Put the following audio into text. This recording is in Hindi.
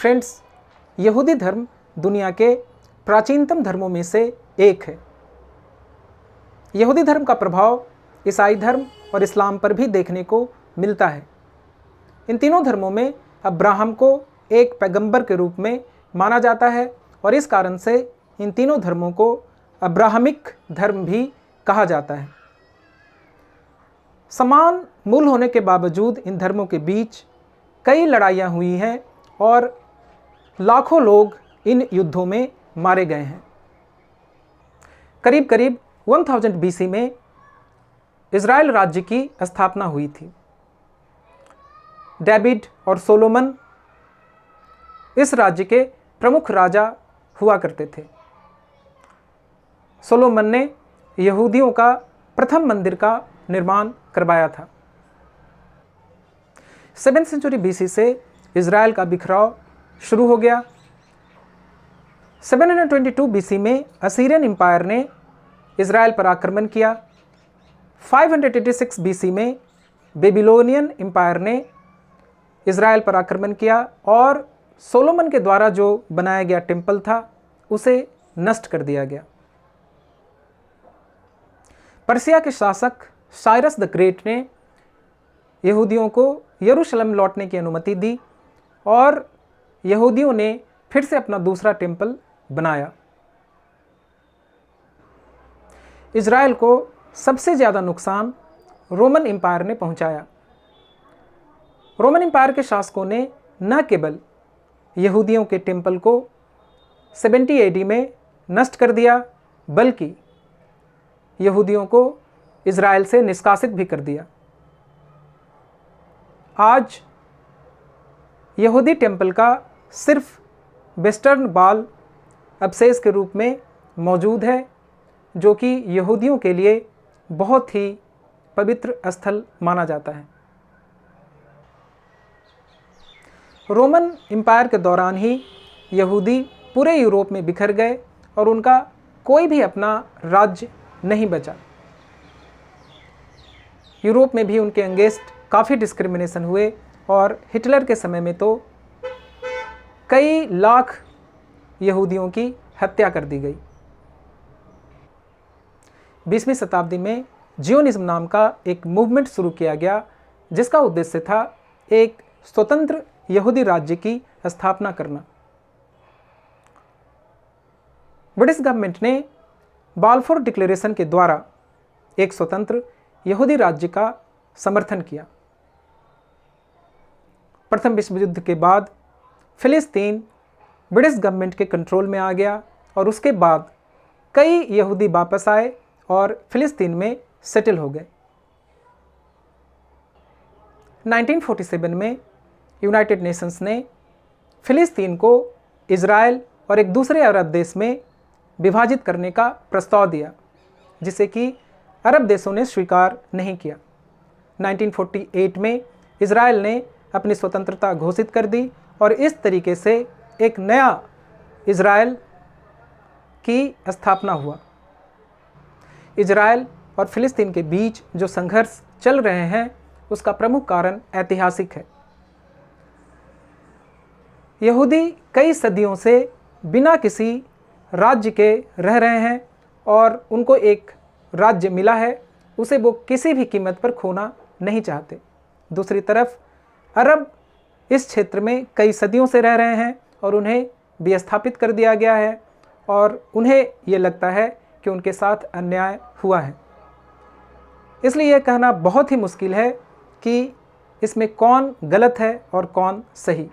फ्रेंड्स, यहूदी धर्म दुनिया के प्राचीनतम धर्मों में से एक है। यहूदी धर्म का प्रभाव ईसाई धर्म और इस्लाम पर भी देखने को मिलता है। इन तीनों धर्मों में अब्राहम को एक पैगंबर के रूप में माना जाता है और इस कारण से इन तीनों धर्मों को अब्राहमिक धर्म भी कहा जाता है। समान मूल होने के बावजूद इन धर्मों के बीच कई लड़ाइयाँ हुई हैं और लाखों लोग इन युद्धों में मारे गए हैं। करीब करीब 1000 BC में इज़राइल राज्य की स्थापना हुई थी। डेविड और सोलोमन इस राज्य के प्रमुख राजा हुआ करते थे। सोलोमन ने यहूदियों का प्रथम मंदिर का निर्माण करवाया था। 7th सेंचुरी BC से इज़राइल का बिखराव शुरू हो गया। 722 BC में असीरियन एम्पायर ने इज़राइल पर आक्रमण किया। 586 BC में बेबीलोनियन एम्पायर ने इज़राइल पर आक्रमण किया और सोलोमन के द्वारा जो बनाया गया टेम्पल था उसे नष्ट कर दिया गया। पर्सिया के शासक साइरस द ग्रेट ने यहूदियों को यरूशलेम लौटने की अनुमति दी और यहूदियों ने फिर से अपना दूसरा टेम्पल बनाया। इज़राइल को सबसे ज़्यादा नुकसान रोमन एम्पायर ने पहुंचाया। रोमन एम्पायर के शासकों ने न केवल यहूदियों के टेम्पल को 70 AD में नष्ट कर दिया बल्कि यहूदियों को इज़राइल से निष्कासित भी कर दिया। आज यहूदी टेम्पल का सिर्फ वेस्टर्न वॉल अवशेष के रूप में मौजूद है, जो कि यहूदियों के लिए बहुत ही पवित्र स्थल माना जाता है। रोमन एम्पायर के दौरान ही यहूदी पूरे यूरोप में बिखर गए और उनका कोई भी अपना राज्य नहीं बचा। यूरोप में भी उनके अगेंस्ट काफ़ी डिस्क्रिमिनेशन हुए और हिटलर के समय में तो कई लाख यहूदियों की हत्या कर दी गई। 20वीं शताब्दी में जियोनिज्म नाम का एक मूवमेंट शुरू किया गया, जिसका उद्देश्य था एक स्वतंत्र यहूदी राज्य की स्थापना करना। ब्रिटिश गवर्नमेंट ने बाल्फोर डिक्लेरेशन के द्वारा एक स्वतंत्र यहूदी राज्य का समर्थन किया। प्रथम विश्व युद्ध के बाद फिलिस्तीन ब्रिटिश गवर्नमेंट के कंट्रोल में आ गया और उसके बाद कई यहूदी वापस आए और फिलिस्तीन में सेटल हो गए। 1947 में यूनाइटेड नेशंस ने फिलिस्तीन को इज़राइल और एक दूसरे अरब देश में विभाजित करने का प्रस्ताव दिया, जिसे कि अरब देशों ने स्वीकार नहीं किया। 1948 में इज़राइल ने अपनी स्वतंत्रता घोषित कर दी और इस तरीके से एक नया इज़राइल की स्थापना हुआ। इज़राइल और फिलिस्तीन के बीच जो संघर्ष चल रहे हैं उसका प्रमुख कारण ऐतिहासिक है। यहूदी कई सदियों से बिना किसी राज्य के रह रहे हैं और उनको एक राज्य मिला है, उसे वो किसी भी कीमत पर खोना नहीं चाहते। दूसरी तरफ अरब इस क्षेत्र में कई सदियों से रह रहे हैं और उन्हें विस्थापित कर दिया गया है और उन्हें ये लगता है कि उनके साथ अन्याय हुआ है। इसलिए यह कहना बहुत ही मुश्किल है कि इसमें कौन गलत है और कौन सही।